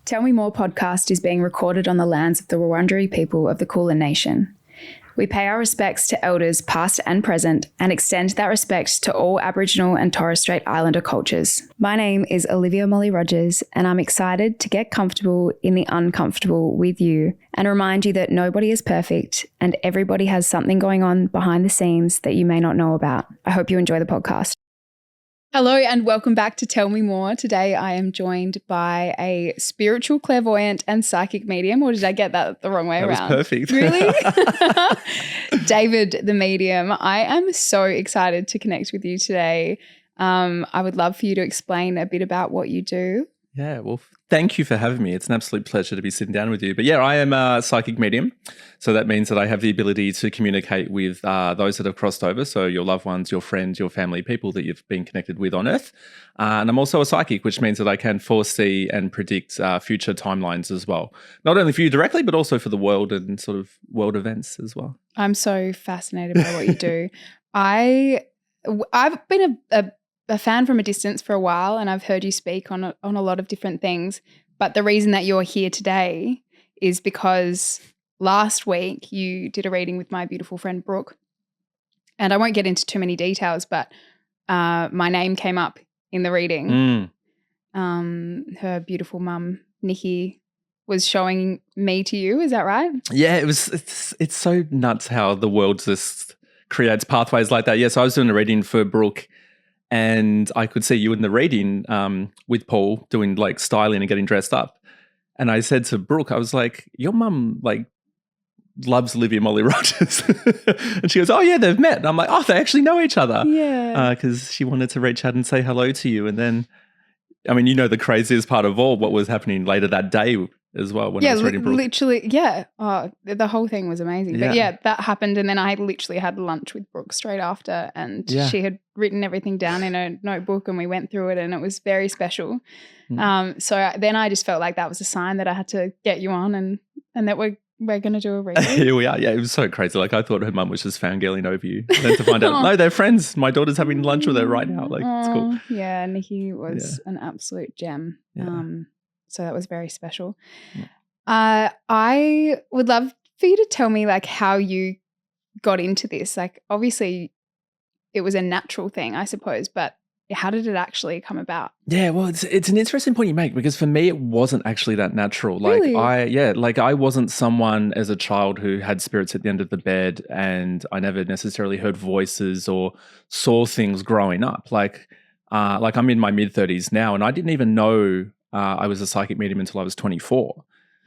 Tell Me More podcast is being recorded on the lands of the Wurundjeri people of the Kulin Nation. We pay our respects to elders past and present and extend that respect to all Aboriginal and Torres Strait Islander cultures. My name is Olivia Molly Rogers and I'm excited to get comfortable in the uncomfortable with you and remind you that nobody is perfect and everybody has something going on behind the scenes that you may not know about. I hope you enjoy the podcast. Hello and welcome back to Tell Me More. Today I am joined by a spiritual clairvoyant and psychic medium, or did I get that the wrong way around? That was perfect. Really? David the medium. I am so excited to connect with you today. I would love for you to explain a bit about what you do. Yeah, well, thank you for having me. It's an absolute pleasure to be sitting down with you. But yeah, I am a psychic medium. So that means that I have the ability to communicate with those that have crossed over. So your loved ones, your friends, your family, people that you've been connected with on Earth. And I'm also a psychic, which means that I can foresee and predict future timelines as well. Not only for you directly, but also for the world and sort of world events as well. I'm so fascinated by what you do. I've been a fan from a distance for a while and I've heard you speak on a lot of different things. But the reason that you're here today is because last week you did a reading with my beautiful friend Brooke. And I won't get into too many details, but my name came up in the reading. Her beautiful mum, Nikki, was showing me to you. Is that right? Yeah, it's so nuts how the world just creates pathways like that. Yeah, so I was doing a reading for Brooke. And I could see you in the reading with Paul doing like styling and getting dressed up. And I said to Brooke, I was like, your mum like loves Olivia Molly Rogers. And she goes, oh yeah, they've met. And I'm like, oh, they actually know each other. Yeah. Because she wanted to reach out and say hello to you. And then, I mean, you know, the craziest part of all, what was happening later that day as well when I was reading Brooke. Literally, yeah. Oh, the whole thing was amazing. Yeah. But yeah, that happened and then I literally had lunch with Brooke straight after and she had written everything down in a notebook and we went through it and it was very special. So then I just felt like that was a sign that I had to get you on and that we're going to do a reading. Here we are. Yeah, it was so crazy. Like I thought her mum was just fangirling over you. And then to find out, no, they're friends. My daughter's having lunch with her right now. Like it's cool. Yeah, Nikki was an absolute gem. Yeah. So that was very special. Yeah. I would love for you to tell me like how you got into this. Like obviously it was a natural thing, I suppose, but how did it actually come about? Yeah, well, it's an interesting point you make because for me it wasn't actually that natural. Like Really? I wasn't someone as a child who had spirits at the end of the bed and I never necessarily heard voices or saw things growing up. Like I'm in my mid-30s now and I didn't even know I was a psychic medium until I was 24.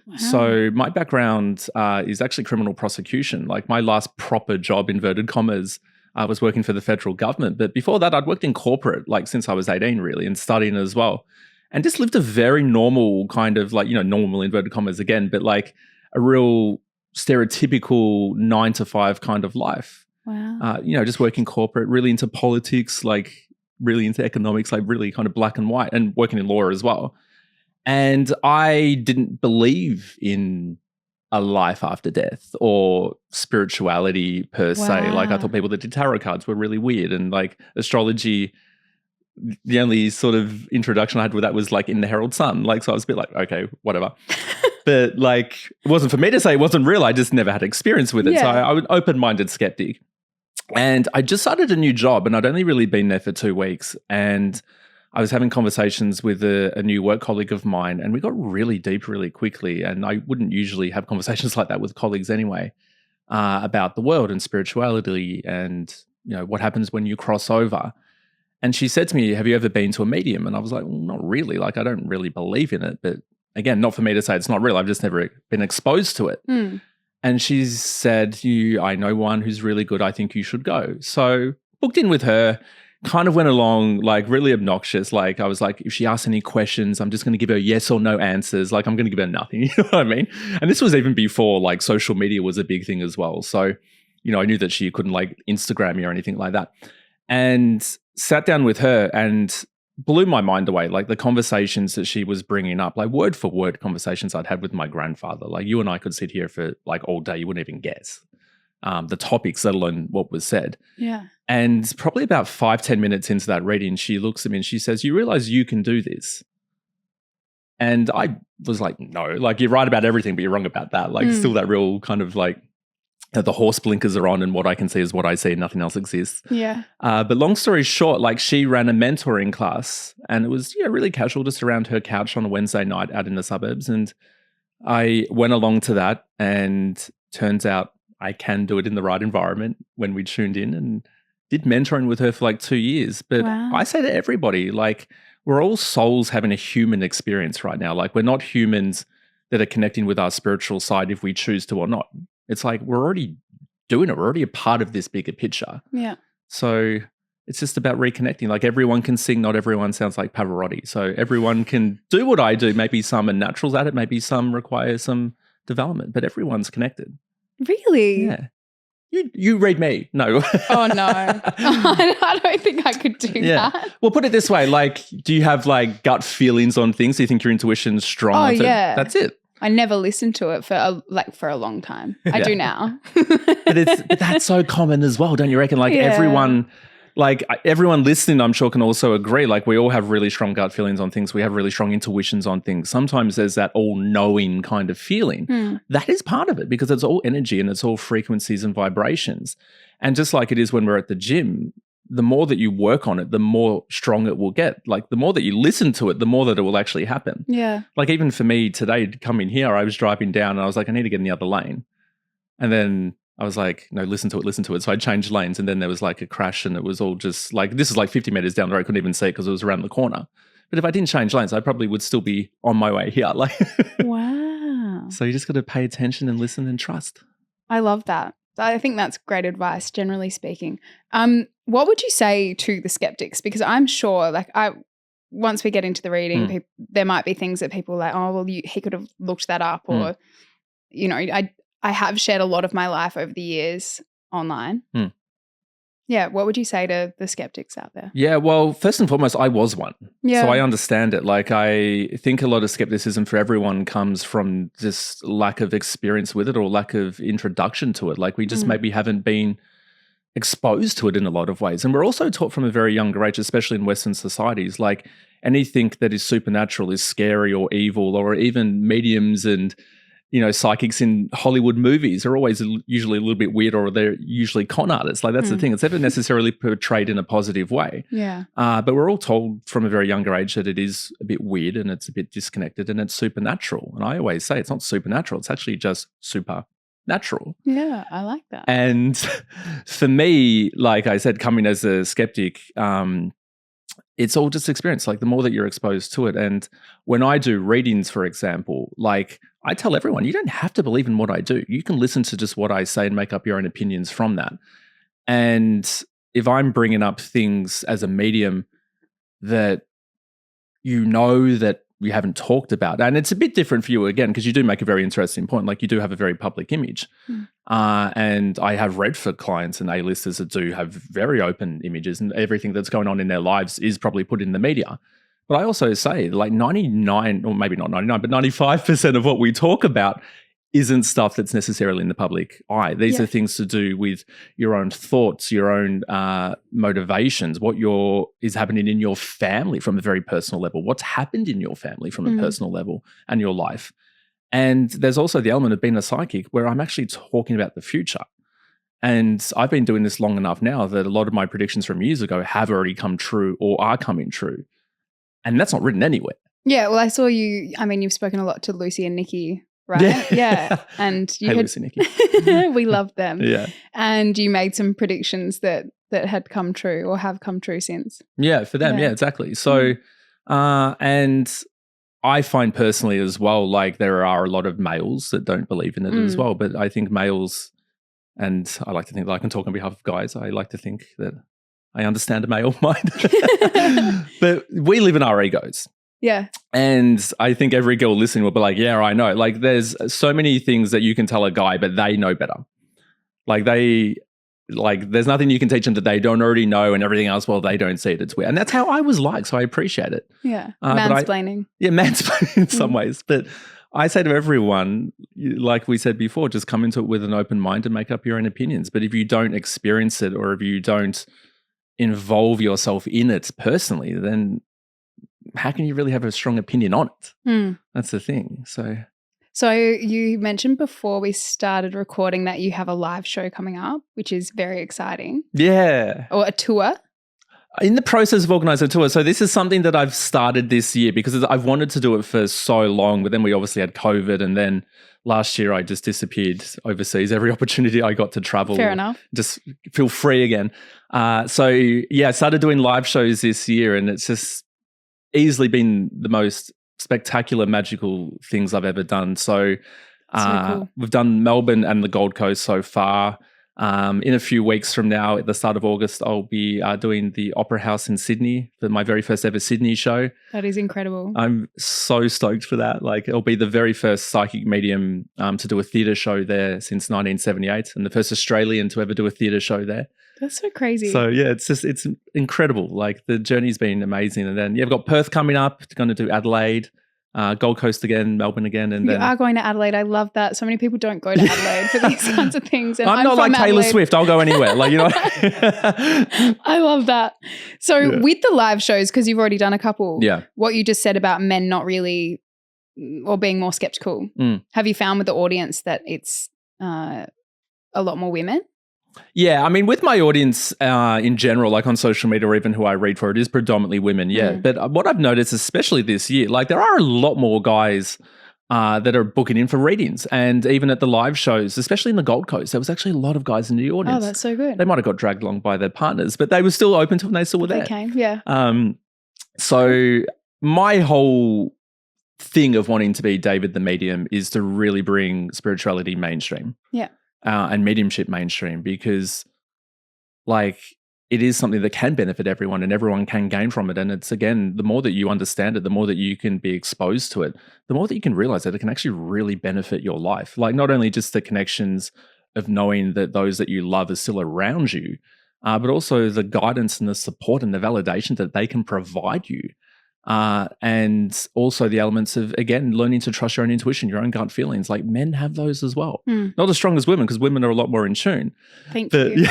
Wow. So my background is actually criminal prosecution. Like my last proper job, inverted commas, I was working for the federal government. But before that, I'd worked in corporate, like since I was 18 really, and studying as well. And just lived a very normal kind of like, normal inverted commas again, but like a real stereotypical 9-to-5 kind of life. Wow. Just working corporate, really into politics, like really into economics, like really kind of black and white and working in law as well. And I didn't believe in a life after death or spirituality per se. Like I thought people that did tarot cards were really weird and like astrology, the only sort of introduction I had with that was like in the Herald Sun. Like, so I was a bit like, okay, whatever. But like, it wasn't for me to say it wasn't real. I just never had experience with it. So I was an open-minded skeptic. And I just started a new job and I'd only really been there for 2 weeks. And I was having conversations with a new work colleague of mine and we got really deep really quickly. And I wouldn't usually have conversations like that with colleagues anyway, about the world and spirituality and, what happens when you cross over. And she said to me, have you ever been to a medium? And I was like, well, not really. Like, I don't really believe in it. But again, not for me to say it's not real. I've just never been exposed to it. And she said, I know one who's really good. I think you should go. So booked in with her. Kind of went along like really obnoxious. Like I was like, if she asks any questions, I'm just going to give her yes or no answers. Like I'm going to give her nothing. You know what I mean? And this was even before like social media was a big thing as well. So, I knew that she couldn't like Instagram me or anything like that. And sat down with her and blew my mind away. Like the conversations that she was bringing up, like word for word conversations I'd had with my grandfather. Like you and I could sit here for like all day. You wouldn't even guess the topics, let alone what was said. Yeah. And probably about 5-10 minutes into that reading, she looks at me and she says, you realize you can do this? And I was like, no, like you're right about everything, but you're wrong about that. Like still that real kind of like the horse blinkers are on and what I can see is what I see and nothing else exists. Yeah. But long story short, like she ran a mentoring class and it was really casual, just around her couch on a Wednesday night out in the suburbs. And I went along to that and turns out I can do it in the right environment when we tuned in and did mentoring with her for like 2 years. But I say to everybody, like we're all souls having a human experience right now. Like we're not humans that are connecting with our spiritual side if we choose to or not. It's like we're already doing it. We're already a part of this bigger picture. Yeah. So it's just about reconnecting. Like everyone can sing. Not everyone sounds like Pavarotti. So everyone can do what I do. Maybe some are naturals at it. Maybe some require some development. But everyone's connected. Really? Yeah. You read me. No. Oh, no. I don't think I could do that. Well, put it this way. Like, do you have like gut feelings on things? Do you think your intuition's strong? Oh, yeah. That's it. I never listened to it for a long time. I do now. but that's so common as well, don't you reckon? Like everyone listening, I'm sure can also agree. Like we all have really strong gut feelings on things. We have really strong intuitions on things. Sometimes there's that all-knowing kind of feeling. That is part of it because it's all energy and it's all frequencies and vibrations. And just like it is when we're at the gym, the more that you work on it, the more strong it will get. Like the more that you listen to it, the more that it will actually happen. Yeah. Like even for me today, coming here, I was driving down and I was like, I need to get in the other lane. And then I was like, no, listen to it. So I changed lanes and then there was like a crash and it was all just like, this is like 50 meters down the road. I couldn't even see it because it was around the corner. But if I didn't change lanes, I probably would still be on my way here. Like, wow. So you just got to pay attention and listen and trust. I love that. I think that's great advice, generally speaking. What would you say to the skeptics? Because I'm sure, like, once we get into the reading, there might be things that people are like, oh, well, he could have looked that up, or, you know, I have shared a lot of my life over the years online. Yeah, what would you say to the skeptics out there? Yeah, well, first and foremost, I was one. Yeah. So I understand it. Like I think a lot of skepticism for everyone comes from just lack of experience with it or lack of introduction to it. Like we just maybe haven't been exposed to it in a lot of ways. And we're also taught from a very younger age, especially in Western societies, like anything that is supernatural is scary or evil, or even mediums and, you know, psychics in Hollywood movies are always usually a little bit weird, or they're usually con artists. Like that's the thing. It's never necessarily portrayed in a positive way. Yeah. But we're all told from a very younger age that it is a bit weird and it's a bit disconnected and it's supernatural. And I always say it's not supernatural. It's actually just supernatural. Yeah, I like that. And for me, like I said, coming as a skeptic, it's all just experience. Like the more that you're exposed to it. And when I do readings, for example, like I tell everyone, you don't have to believe in what I do. You can listen to just what I say and make up your own opinions from that. And if I'm bringing up things as a medium that you know that we haven't talked about, and it's a bit different for you again, because you do make a very interesting point. Like you do have a very public image. And I have read for clients and A-listers that do have very open images, and everything that's going on in their lives is probably put in the media. But I also say like 99, or maybe not 99, but 95% of what we talk about isn't stuff that's necessarily in the public eye. These are things to do with your own thoughts, your own motivations, what is happening in your family from a very personal level, what's happened in your family from a personal level and your life. And there's also the element of being a psychic where I'm actually talking about the future. And I've been doing this long enough now that a lot of my predictions from years ago have already come true or are coming true. And that's not written anywhere. Yeah, well, I saw you, I mean, you've spoken a lot to Lucy and Nikki, right? Yeah. And you Lucy and Nikki. We love them. Yeah. And you made some predictions that had come true or have come true since. Yeah, for them. Yeah, exactly. So, and I find personally as well, like there are a lot of males that don't believe in it as well. But I think males, and I like to think that I can talk on behalf of guys, I like to think that I understand a male mind. But we live in our egos. Yeah. And I think every girl listening will be like, yeah, I know. Like there's so many things that you can tell a guy, but they know better. Like there's nothing you can teach them that they don't already know, and everything else, well, they don't see it. It's weird. And that's how I was like, so I appreciate it. Yeah. Mansplaining. Mansplaining in some ways. But I say to everyone, like we said before, just come into it with an open mind and make up your own opinions. But if you don't experience it, or if you don't involve yourself in it personally, then how can you really have a strong opinion on it? That's the thing. So you mentioned before we started recording that you have a live show coming up, which is very exciting. Yeah. Or a tour. In the process of organising a tour. So this is something that I've started this year because I've wanted to do it for so long, but then we obviously had COVID, and then last year I just disappeared overseas. Every opportunity I got to travel. Fair enough. Just feel free again. I started doing live shows this year, and it's just easily been the most spectacular, magical things I've ever done. So cool. We've done Melbourne and the Gold Coast so far. In a few weeks from now, at the start of August, I'll be doing the Opera House in Sydney for my very first ever Sydney show. That is incredible. I'm so stoked for that. Like, it'll be the very first psychic medium to do a theatre show there since 1978, and the first Australian to ever do a theatre show there. That's so crazy. So yeah, it's incredible. Like, the journey's been amazing. And then I've got Perth coming up. Going to do Adelaide, Gold Coast again, Melbourne again, and you are going to Adelaide. I love that. So many people don't go to Adelaide for these kinds of things. And I'm not like Taylor Adelaide. Swift. I'll go anywhere. Like, you know. I love that. So with the live shows, because you've already done a couple. Yeah. What you just said about men not really, or being more skeptical. Have you found with the audience that it's a lot more women? Yeah, I mean, with my audience in general, like on social media or even who I read for, it is predominantly women, yeah. But what I've noticed, especially this year, like there are a lot more guys that are booking in for readings. And even at the live shows, especially in the Gold Coast, there was actually a lot of guys in the audience. Oh, that's so good. They might have got dragged along by their partners, but they were still open to it and they still were there. They came, yeah. So my whole thing of wanting to be David the Medium is to really bring spirituality mainstream. Yeah. And mediumship mainstream, because like it is something that can benefit everyone and everyone can gain from it. And it's, again, the more that you understand it, the more that you can be exposed to it, the more that you can realize that it can actually really benefit your life. Like, not only just the connections of knowing that those that you love are still around you, but also the guidance and the support and the validation that they can provide you. And also the elements of, again, learning to trust your own intuition, your own gut feelings. Like, men have those as well. Not as strong as women, because women are a lot more in tune. Thank you.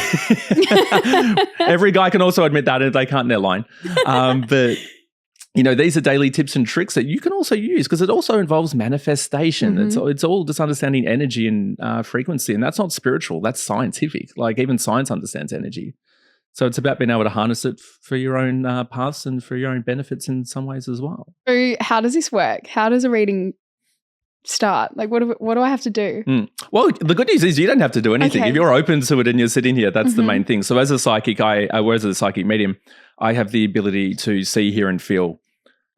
Every guy can also admit that if they can't, they're lying. But you know, these are daily tips and tricks that you can also use, because it also involves manifestation. It's all just understanding energy and frequency, and that's not spiritual, that's scientific. Like, even science understands energy. So it's about being able to harness it for your own paths and for your own benefits in some ways as well. So how does this work? How does a reading start? Like, what do I have to do? Well, the good news is you don't have to do anything. Okay. If you're open to it and you're sitting here, that's the main thing. So as a psychic, as a psychic medium, I have the ability to see, hear and feel.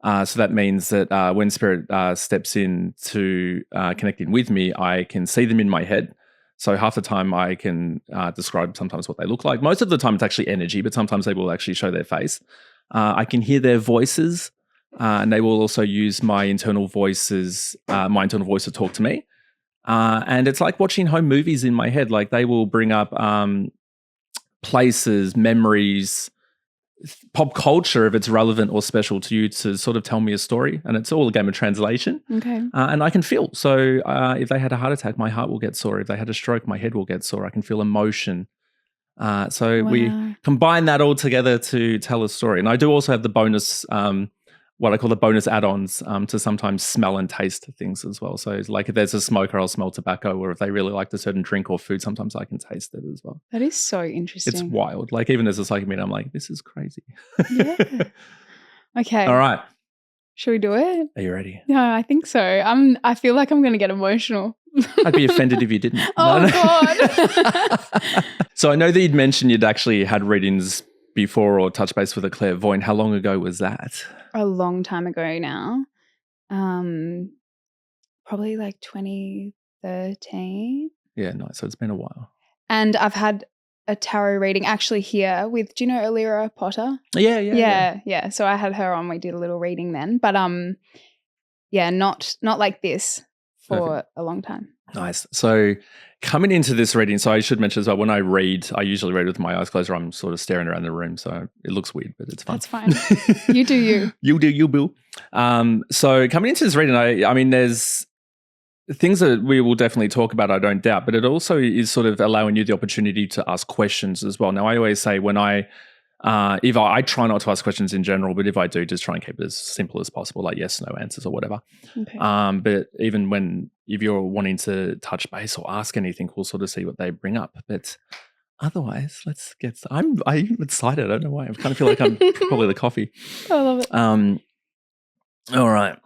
So that means that when spirit steps in to connecting with me, I can see them in my head. So half the time I can describe sometimes what they look like. Most of the time it's actually energy, but sometimes they will actually show their face. I can hear their voices, and they will also use my internal voice to talk to me. And it's like watching home movies in my head. Like, they will bring up places, memories, pop culture, if it's relevant or special to you, to sort of tell me a story. And it's all a game of translation. Okay. And I can feel. So if they had a heart attack, my heart will get sore. If they had a stroke, my head will get sore. I can feel emotion. We combine that all together to tell a story. And I do also have the bonus, what I call the bonus add-ons, to sometimes smell and taste things as well. So it's like, if there's a smoker, I'll smell tobacco, or if they really like a certain drink or food, sometimes I can taste it as well. That is so interesting. It's wild. Like, even as a psychic medium, I'm like, this is crazy. Yeah. Okay. All right. Should we do it? Are you ready? No, I think so. I feel like I'm going to get emotional. I'd be offended if you didn't. Oh, God. So I know that you'd mentioned you'd actually had readings before or touch base with a clairvoyant. How long ago was that? A long time ago now. Probably like 2013. Yeah, nice. So it's been a while. And I've had a tarot reading actually here with, do you know Olivia Potter? Yeah. So I had her on. We did a little reading then. But not like this for a long time. Nice. So coming into this reading, so I should mention as well, when I read, I usually read with my eyes closed, or I'm sort of staring around the room. So it looks weird, but it's fun. That's fine. You do you. You do you, Bill. So coming into this reading, I mean, there's things that we will definitely talk about, I don't doubt, but it also is sort of allowing you the opportunity to ask questions as well. Now, I always say when I If I try not to ask questions in general, but if I do, just try and keep it as simple as possible, like yes, no answers or whatever. Okay. But even if you're wanting to touch base or ask anything, we'll sort of see what they bring up. But otherwise, let's get. I'm excited. I don't know why. I kind of feel like I'm probably the coffee. I love it. All right.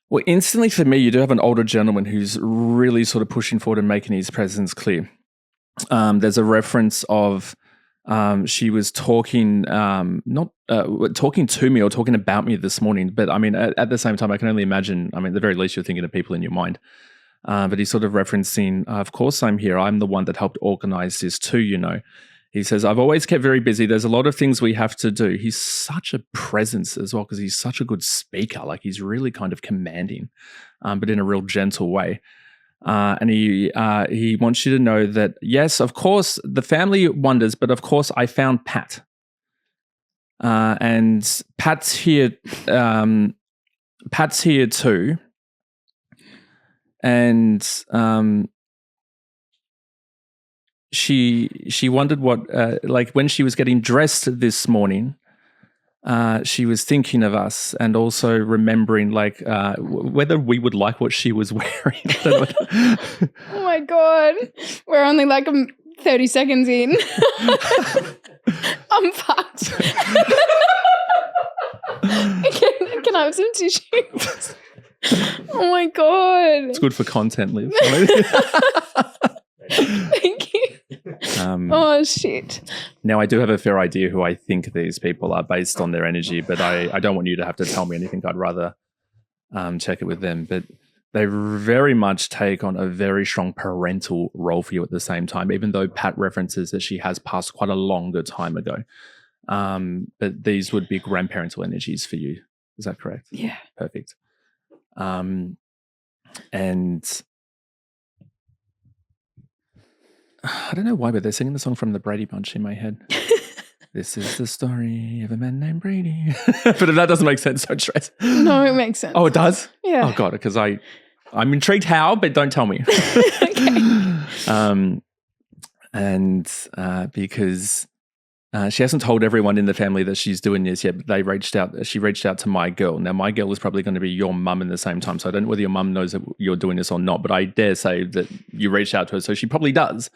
Well, instantly for me, you do have an older gentleman who's really sort of pushing forward and making his presence clear. There's a reference of she was talking, not talking to me or talking about me this morning, but I mean, at the same time, I can only imagine, I mean, at the very least, you're thinking of people in your mind. But he's sort of referencing, of course I'm here. I'm the one that helped organize this too, you know. He says, I've always kept very busy. There's a lot of things we have to do. He's such a presence as well because he's such a good speaker. Like he's really kind of commanding, but in a real gentle way. And he wants you to know that, yes, of course, the family wonders, but of course I found Pat. And Pat's here. Pat's here too. And she wondered what, like when she was getting dressed this morning, she was thinking of us and also remembering like whether we would like what she was wearing. Oh my God. We're only like 30 seconds in. I'm fucked. Can I have some tissues? Oh my God. It's good for content, Liv. Thank you. Oh shit. Now I do have a fair idea who I think these people are based on their energy, but I don't want you to have to tell me anything. I'd rather check it with them. But they very much take on a very strong parental role for you at the same time, even though Pat references that she has passed quite a longer time ago. But these would be grandparental energies for you. Is that correct? Yeah. Perfect. And I don't know why, but they're singing the song from the Brady Bunch in my head. This is the story of a man named Brady. But if that doesn't make sense, don't stress. No, it makes sense. Oh, it does? Yeah. Oh, God, because I'm intrigued how, but don't tell me. Okay. Because she hasn't told everyone in the family that she's doing this yet, but she reached out to my girl. Now, my girl is probably going to be your mum in the same time, so I don't know whether your mum knows that you're doing this or not, but I dare say that you reached out to her, so she probably does.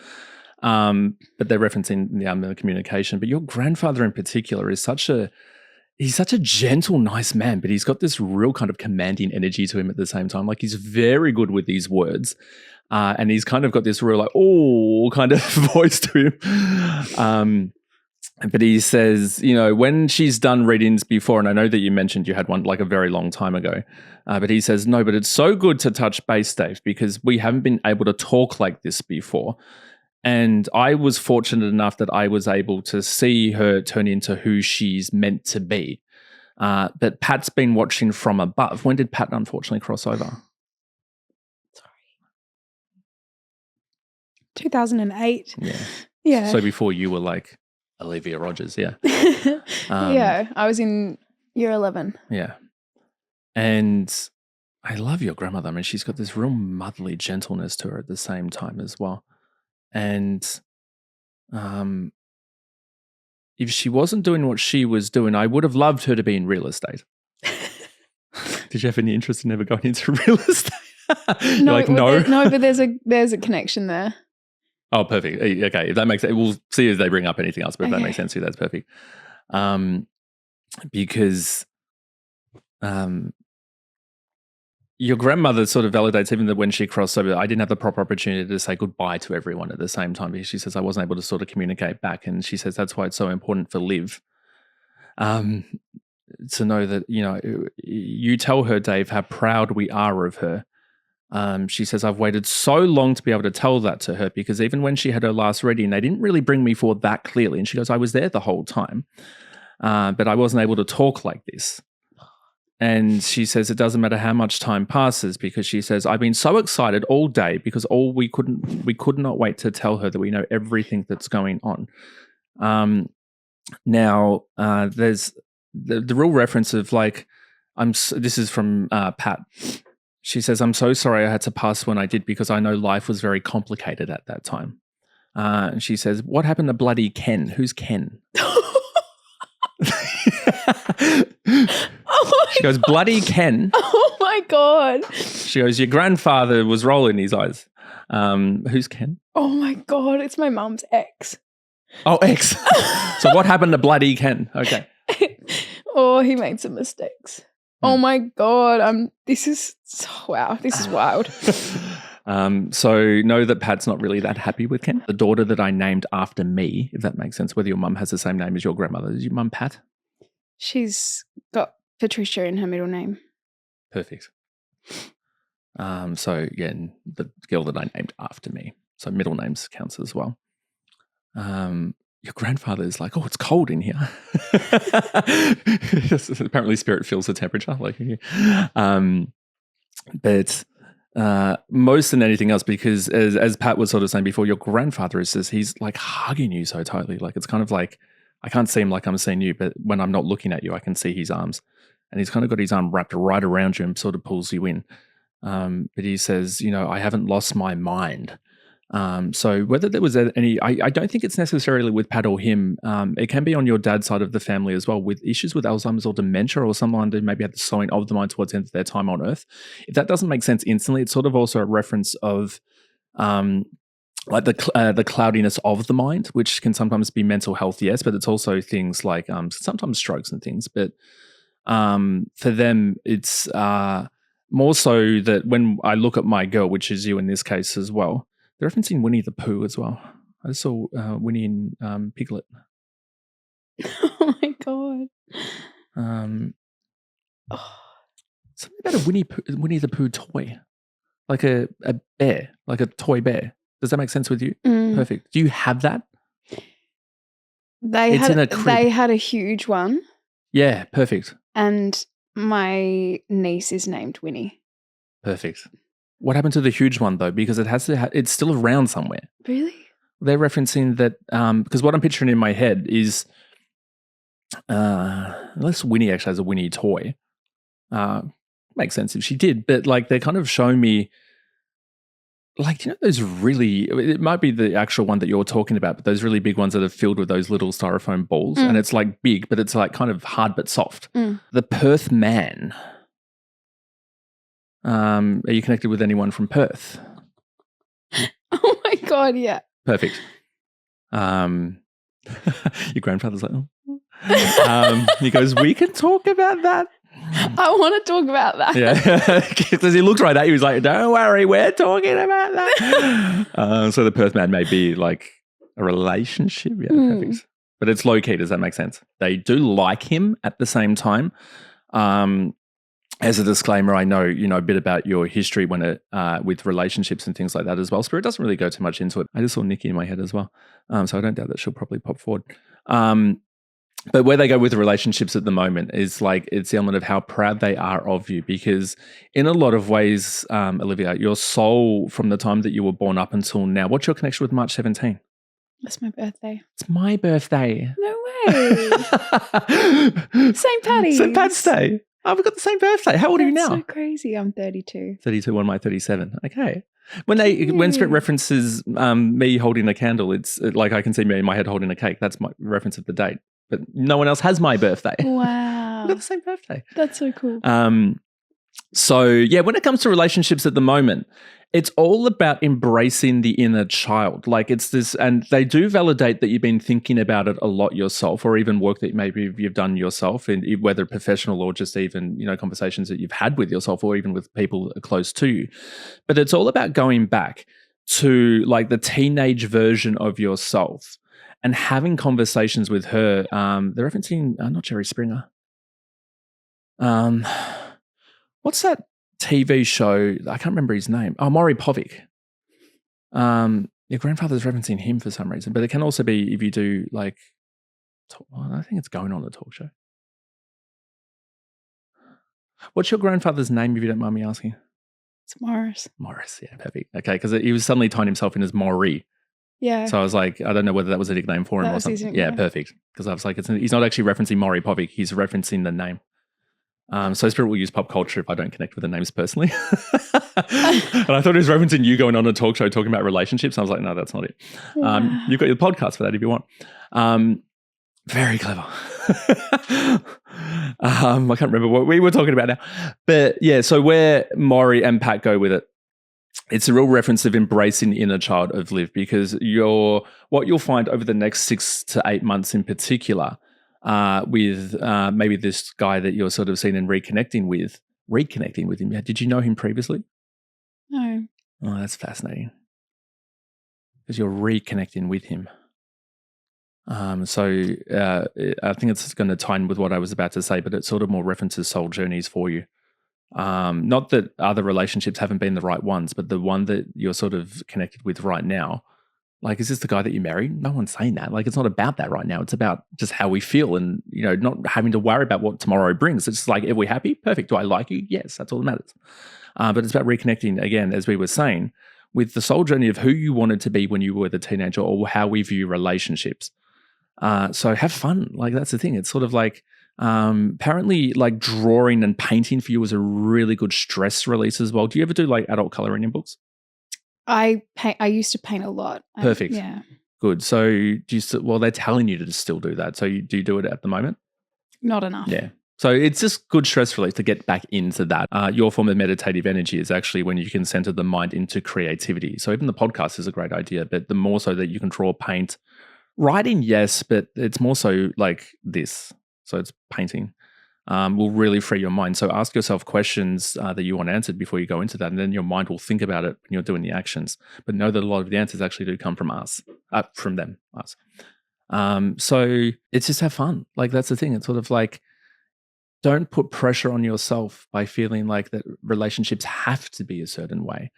But they're referencing the communication. But your grandfather in particular is he's such a gentle, nice man, but he's got this real kind of commanding energy to him at the same time. Like he's very good with these words. And he's kind of got this real like, oh, kind of voice to him. But he says, you know, when she's done readings before, and I know that you mentioned you had one like a very long time ago, but he says, no, but it's so good to touch base, Dave, because we haven't been able to talk like this before. And I was fortunate enough that I was able to see her turn into who she's meant to be. But Pat's been watching from above. When did Pat unfortunately cross over? 2008. Yeah. Yeah. So before you were like Olivia Rogers, yeah. Yeah, I was in year 11. Yeah. And I love your grandmother. I mean, she's got this real motherly gentleness to her at the same time as well. And if she wasn't doing what she was doing, I would have loved her to be in real estate. Did you have any interest in ever going into real estate? No, like, no. No, but there's a connection there. Oh, perfect. Okay, if that makes sense, we'll see if they bring up anything else, but if that Okay. makes sense to you, that's perfect. Because your grandmother sort of validates even that when she crossed over, I didn't have the proper opportunity to say goodbye to everyone at the same time because she says I wasn't able to sort of communicate back. And she says that's why it's so important for Liv to know that, you know, you tell her, Dave, how proud we are of her. She says, I've waited so long to be able to tell that to her because even when she had her last reading, they didn't really bring me forward that clearly. And she goes, I was there the whole time, but I wasn't able to talk like this. And she says, it doesn't matter how much time passes because she says, I've been so excited all day because we could not wait to tell her that we know everything that's going on. Now, there's the real reference of like, this is from Pat. She says, I'm so sorry I had to pass when I did because I know life was very complicated at that time. And she says, what happened to bloody Ken? Who's Ken? She goes, bloody Ken. Oh my God. She goes, your grandfather was rolling his eyes. Who's Ken? Oh my God. It's my mum's ex. Oh, ex. So what happened to bloody Ken? Okay. Oh, he made some mistakes. Oh my God. This is wild. So know that Pat's not really that happy with Ken. The daughter that I named after me, if that makes sense, whether your mum has the same name as your grandmother. Is your mum Pat? She's got Patricia in her middle name. Perfect. So yeah, and the girl that I named after me. So middle names counts as well. Your grandfather is like, oh, it's cold in here. Apparently spirit feels the temperature. Like, but most than anything else, because as Pat was sort of saying before, your grandfather is just, he's like hugging you so tightly. Like, it's kind of like, I can't see him like I'm seeing you, but when I'm not looking at you, I can see his arms. And he's kind of got his arm wrapped right around you and sort of pulls you in. But he says, I haven't lost my mind. So whether there was any, I don't think it's necessarily with Pat or him. It can be on your dad's side of the family as well, with issues with Alzheimer's or dementia, or someone who maybe had the slowing of the mind towards the end of their time on Earth. If that doesn't make sense instantly, it's sort of also a reference of like the cloudiness of the mind, which can sometimes be mental health, yes, but it's also things like sometimes strokes and things. But for them, it's more so that when I look at my girl, which is you in this case as well, they're referencing Winnie the Pooh as well. I saw Winnie and Piglet. Oh my God. Something about a Winnie the Pooh toy, like a bear, like a toy bear. Does that make sense with you? Perfect. Do you have that? They had a huge one. Yeah, perfect. And my niece is named Winnie. Perfect. What happened to the huge one though? Because it has to. It's still around somewhere. Really? They're referencing that because what I'm picturing in my head is, unless Winnie actually has a Winnie toy, makes sense if she did. But like they're kind of showing me, like those really. It might be the actual one that you're talking about, but those really big ones that are filled with those little styrofoam balls, and it's like big, but it's like kind of hard but soft. The Perth Man. Are you connected with anyone from Perth? Oh my God, yeah. Perfect. Your grandfather's like, oh. He goes, we can talk about that. I want to talk about that. Yeah, because he looks right at you. He's like, don't worry, we're talking about that. So the Perth Man may be like a relationship. Yeah, perfect. But it's low key. Does that make sense? They do like him at the same time. As a disclaimer, I know a bit about your history when it with relationships and things like that as well. Spirit doesn't really go too much into it. I just saw Nikki in my head as well, so I don't doubt that she'll probably pop forward. But where they go with the relationships at the moment is like it's the element of how proud they are of you, because in a lot of ways, Olivia, your soul from the time that you were born up until now. What's your connection with March 17? That's my birthday. It's my birthday. No way. St. Patty's. St. Pat's Day. Oh, we've got the same birthday. How old are you now? That's so crazy. I'm 32. 32, one might 37. Okay. When Spirit references me holding a candle, it's like I can see me in my head holding a cake. That's my reference of the date. But no one else has my birthday. Wow. We've got the same birthday. That's so cool. So yeah, when it comes to relationships at the moment, it's all about embracing the inner child. Like it's this, and they do validate that you've been thinking about it a lot yourself, or even work that maybe you've done yourself, and whether professional or just even, conversations that you've had with yourself or even with people close to you. But it's all about going back to like the teenage version of yourself and having conversations with her. They're referencing, not Jerry Springer. What's that TV show? I can't remember his name. Oh, Maury Povich. Your grandfather's referencing him for some reason, but it can also be if you do like, I think it's going on the talk show. What's your grandfather's name, if you don't mind me asking? It's Morris. Morris, yeah, perfect. Okay, because he was suddenly tying himself in as Maury. Yeah. So I was like, I don't know whether that was a nickname for him or something. Yeah, perfect. Because I was like, he's not actually referencing Maury Povich. He's referencing the name. So Spirit will use pop culture if I don't connect with the names personally. And I thought it was referencing you going on a talk show talking about relationships. I was like, no, that's not it. Yeah. You've got your podcast for that if you want. Very clever. I can't remember what we were talking about now. But yeah, so where Maury and Pat go with it, it's a real reference of embracing the inner child of Liv, because what you'll find over the next 6 to 8 months in particular, with maybe this guy that you're sort of seeing and reconnecting with him. Did you know him previously? No. Oh, that's fascinating. Because you're reconnecting with him. So I think it's going to tie in with what I was about to say, but it sort of more references soul journeys for you. Not that other relationships haven't been the right ones, but the one that you're sort of connected with right now, like, is this the guy that you married? No one's saying that. Like, it's not about that right now. It's about just how we feel and, not having to worry about what tomorrow brings. It's just like, are we happy? Perfect. Do I like you? Yes, that's all that matters. But it's about reconnecting, again, as we were saying, with the soul journey of who you wanted to be when you were the teenager, or how we view relationships. So have fun. Like, that's the thing. It's sort of like, apparently, like, drawing and painting for you is a really good stress release as well. Do you ever do like adult coloring in books? I used to paint a lot. Perfect. Yeah. Good. So do you they're telling you to still do that. So do you do it at the moment? Not enough. Yeah. So it's just good stress relief to get back into that. Your form of meditative energy is actually when you can center the mind into creativity. So even the podcast is a great idea, but the more so that you can draw, paint, writing, yes, but it's more so like this. So it's painting. Will really free your mind. So ask yourself questions that you want answered before you go into that, and then your mind will think about it when you're doing the actions. But know that a lot of the answers actually do come from us, from them, us. So it's just have fun. Like, that's the thing. It's sort of like, don't put pressure on yourself by feeling like that relationships have to be a certain way.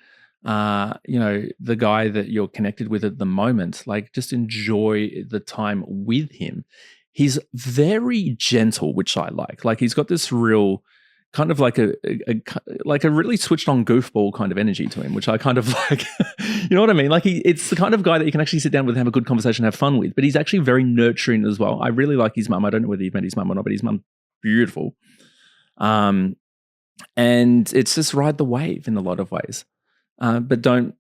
The guy that you're connected with at the moment, like, just enjoy the time with him. He's very gentle, which I like. Like, he's got this real kind of like a really switched on goofball kind of energy to him, which I kind of like. You know what I mean? Like, it's the kind of guy that you can actually sit down with, have a good conversation, have fun with. But he's actually very nurturing as well. I really like his mum. I don't know whether you've met his mum or not, but his mum's beautiful. And it's just ride the wave in a lot of ways. But don't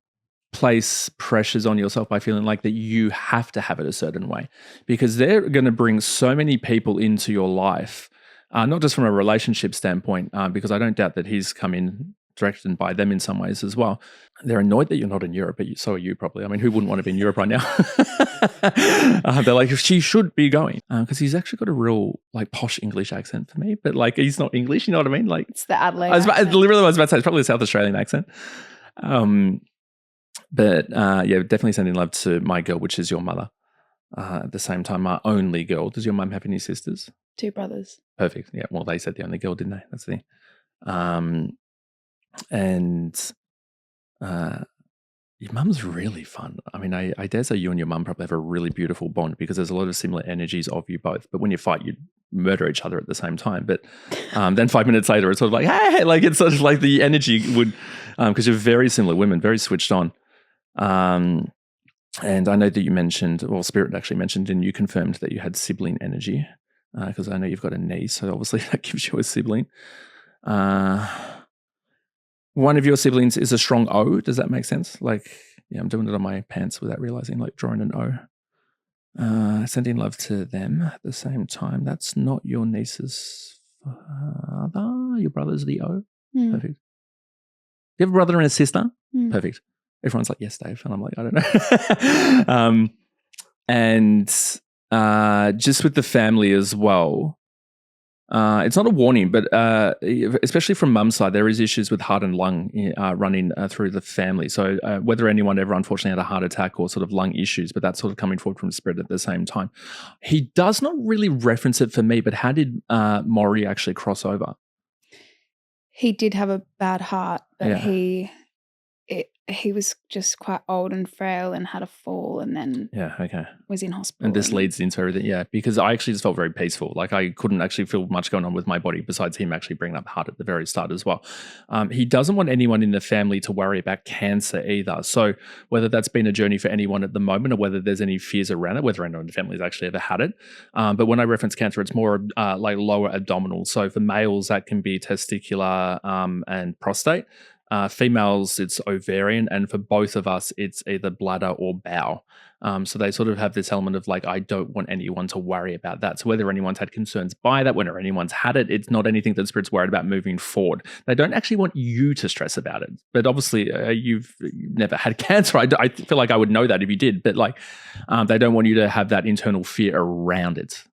place pressures on yourself by feeling like that you have to have it a certain way, because they're going to bring so many people into your life, not just from a relationship standpoint, because I don't doubt that he's come in directed by them in some ways as well. They're annoyed that you're not in Europe, but so are you probably. I mean, who wouldn't want to be in Europe right now? They're like, she should be going, because he's actually got a real like posh English accent for me, but like, he's not English, you know what I mean? Like, it's the Adelaide literally I was about to say, it's probably a South Australian accent. But definitely sending love to my girl, which is your mother. At the same time, my only girl. Does your mum have any sisters? 2 brothers. Perfect. Yeah. Well, they said the only girl, didn't they? That's the thing. Your mum's really fun. I mean, I dare say you and your mum probably have a really beautiful bond, because there's a lot of similar energies of you both. But when you fight, you murder each other at the same time. But then 5 minutes later, it's sort of like, hey, like, it's sort of like the energy would, because you're very similar women, very switched on. And I know that you mentioned, well, Spirit actually mentioned, and you confirmed that you had sibling energy, because I know you've got a niece, so obviously that gives you a sibling. One of your siblings is a strong O. Does that make sense? Like, yeah, I'm doing it on my pants without realizing, like, drawing an O. Sending love to them at the same time. That's not your niece's father. Your brother's the O. Perfect. You have a brother and a sister? Perfect. Everyone's like, yes, Dave. And I'm like, I don't know. And just with the family as well, it's not a warning, but especially from mum's side, there is issues with heart and lung running through the family. So whether anyone ever unfortunately had a heart attack or sort of lung issues, but that's sort of coming forward from Spirit at the same time. He does not really reference it for me, but how did Maury actually cross over? He did have a bad heart, but he was just quite old and frail and had a fall and then was in hospital. And this leads into everything, because I actually just felt very peaceful. Like I couldn't actually feel much going on with my body besides him actually bringing up the heart at the very start as well. He doesn't want anyone in the family to worry about cancer either. So whether that's been a journey for anyone at the moment or whether there's any fears around it, whether anyone in the family has actually ever had it. But when I reference cancer, it's more like lower abdominal. So for males, that can be testicular and prostate. Females, it's ovarian, and for both of us, it's either bladder or bowel. So they sort of have this element of like, I don't want anyone to worry about that. So whether anyone's had concerns by that, whether anyone's had it, it's not anything that Spirit's worried about moving forward. They don't actually want you to stress about it. But obviously, you've never had cancer. I feel like I would know that if you did, but like, they don't want you to have that internal fear around it.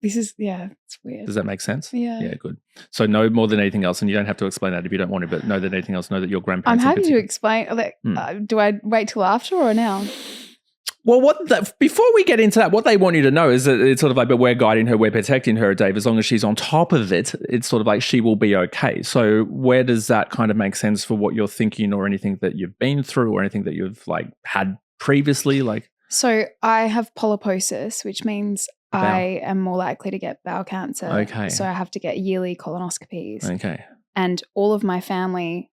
This is, it's weird. Does that make sense? Yeah. Yeah, good. So know more than anything else, and you don't have to explain that if you don't want to, but know that anything else, know that your grandparents... I'm happy to explain. Like, do I wait till after or now? Well, before we get into that, what they want you to know is that it's sort of like, but we're guiding her, we're protecting her, Dave. As long as she's on top of it, it's sort of like she will be okay. So where does that kind of make sense for what you're thinking or anything that you've been through or anything that you've like had previously? Like, so I have polyposis, which means I am more likely to get bowel cancer. Okay. So I have to get yearly colonoscopies. Okay. And all of my family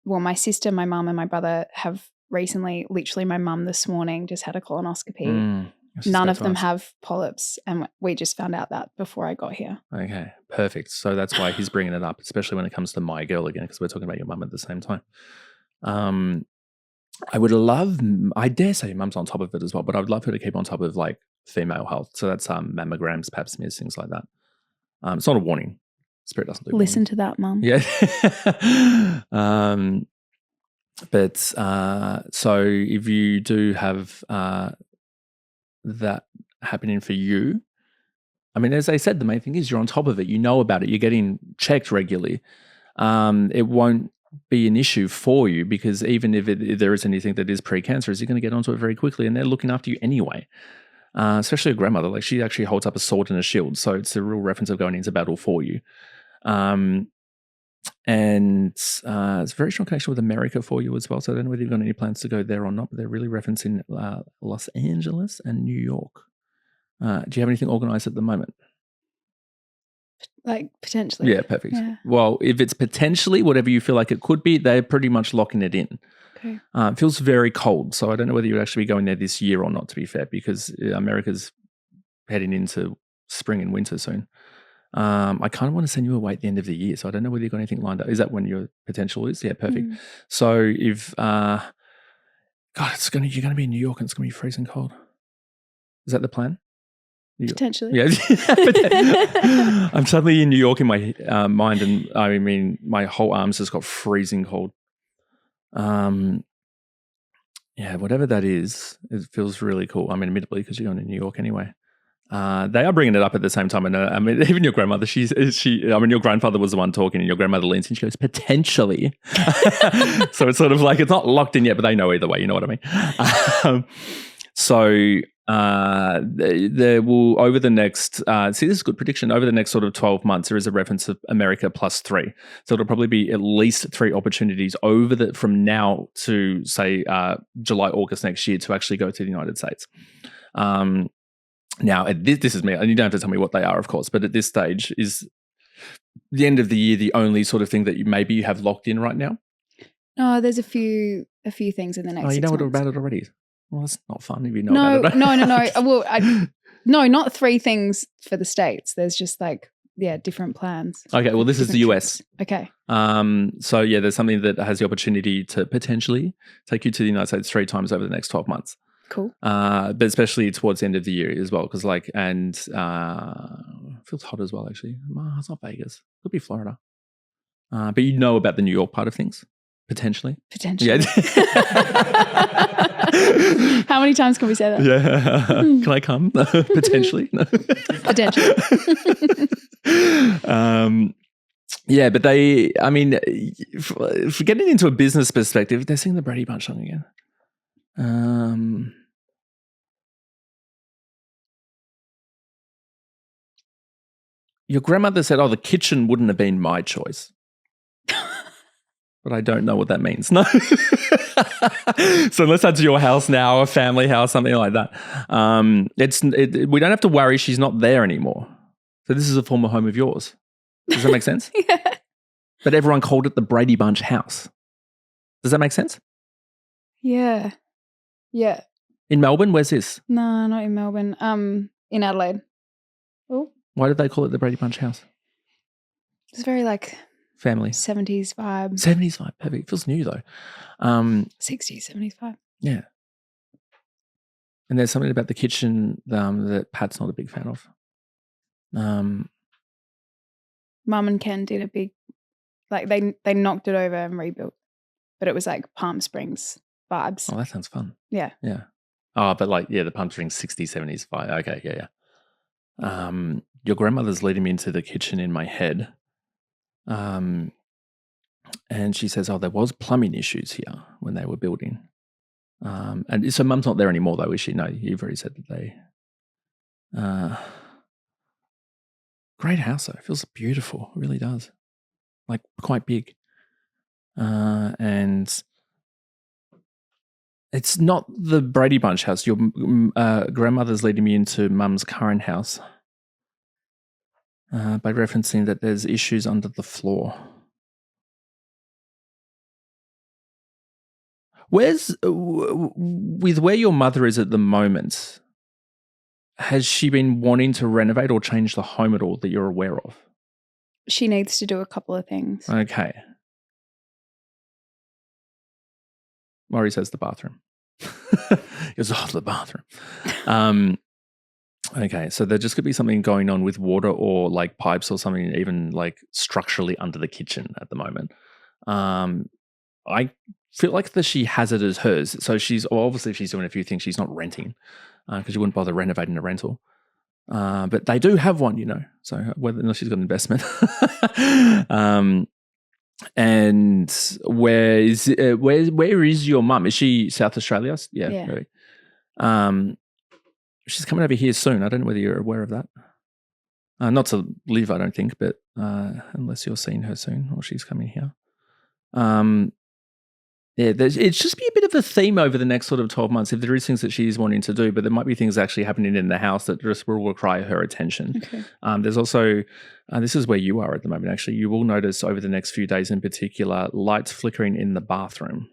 my sister, my mum and my brother have recently, literally my mum this morning just had a colonoscopy. None of them have polyps, and we just found out that before I got here. Okay, perfect. So that's why he's bringing it up, especially when it comes to my girl again, because we're talking about your mum at the same time. I dare say your mum's on top of it as well, but I would love her to keep on top of like female health. So that's mammograms, pap smears, things like that. It's not a warning. Spirit doesn't do Listen to that, Mum. Yeah. But so if you do have that happening for you, I mean, as I said, the main thing is you're on top of it. You know about it. You're getting checked regularly. It won't be an issue for you because even if there is anything that is precancerous, you're going to get onto it very quickly, and they're looking after you anyway. Especially your grandmother, like she actually holds up a sword and a shield, so it's a real reference of going into battle for you. And it's a very strong connection with America for you as well. So I don't know whether you've got any plans to go there or not, but they're really referencing Los Angeles and New York. Do you have anything organized at the moment? Like potentially. Yeah, perfect. Yeah. Well, if it's potentially whatever you feel like it could be, they're pretty much locking it in. Okay. It feels very cold, so I don't know whether you would actually be going there this year or not, to be fair, because America's heading into spring and winter soon. I kind of want to send you away at the end of the year, so I don't know whether you've got anything lined up. Is that when your potential is? Yeah, perfect. So if, God, you're going to be in New York and it's going to be freezing cold. Is that the plan? Potentially. Yeah. I'm suddenly in New York in my mind, and I mean, my whole arms just got freezing cold. Yeah, whatever that is, it feels really cool. I mean, admittedly, because you're going to New York anyway. They are bringing it up at the same time. And I mean, even your grandmother, your grandfather was the one talking, and your grandmother leans in, she goes, potentially. So it's sort of like, it's not locked in yet, but they know either way. You know what I mean? There will, over the next, this is a good prediction, over the next sort of 12 months, there is a reference of America plus 3. So it'll probably be at least 3 opportunities from now to say July, August next year to actually go to the United States. Now, this is me, and you don't have to tell me what they are, of course, but at this stage, is the end of the year the only sort of thing that you have locked in right now? No, there's a few things in the next 6 months. You know about it already? Well, that's not fun if you know about it. No. Well, no, not 3 things for the States. There's just different plans. Okay, well, this is the US. Okay. So yeah, there's something that has the opportunity to potentially take you to the United States 3 times over the next 12 months. Cool. But especially towards the end of the year as well, because it feels hot as well, actually. It's not Vegas. It could be Florida. But you know about the New York part of things, potentially. Yeah. How many times can we say that? Yeah. Can I come? Potentially. Potentially. Yeah, but for getting into a business perspective, they're singing the Brady Bunch song again. Your grandmother said, the kitchen wouldn't have been my choice. but I don't know what that means. No. So unless that's your house now, a family house, something like that, we don't have to worry she's not there anymore. So this is a former home of yours. Does that make sense? Yeah. But everyone called it the Brady Bunch house. Does that make sense? Yeah. Yeah. In Melbourne, where's this? No, not in Melbourne. In Adelaide. Oh. Why did they call it the Brady Bunch house? It's very like family 70s vibe. 70s vibe. Perfect. It feels new though. 60s, 70s vibe. Yeah. And there's something about the kitchen that Pat's not a big fan of. Mum and Ken did a big, like they knocked it over and rebuilt, but it was like Palm Springs vibes. Oh, that sounds fun. Yeah. Yeah. Oh, but like, yeah, the Palm Springs 60s, 70s vibe. Okay, yeah. Your grandmother's leading me into the kitchen in my head. And she says, oh, there was plumbing issues here when they were building. And so Mum's not there anymore though, is she? No, you've already said that they... great house though. It feels beautiful. It really does. Like quite big. And it's not the Brady Bunch house. Your grandmother's leading me into Mum's current house by referencing that there's issues under the floor. With where your mother is at the moment, has she been wanting to renovate or change the home at all that you're aware of? She needs to do a couple of things. Okay. Maury says the bathroom. He goes, oh, the bathroom. Okay, so there just could be something going on with water or like pipes or something, even like structurally under the kitchen at the moment. I feel like that she has it as hers. So obviously she's doing a few things. She's not renting because you wouldn't bother renovating a rental. But they do have one, so unless she's got an investment. And where is your mum? Is she South Australia? Yeah. Really. She's coming over here soon. I don't know whether you're aware of that. Not to live, I don't think, but unless you're seeing her soon or she's coming here. It's just be a bit of a theme over the next sort of 12 months if there is things that she's wanting to do, but there might be things actually happening in the house that just will require her attention. Okay. There's also, this is where you are at the moment, actually. You will notice over the next few days in particular, lights flickering in the bathroom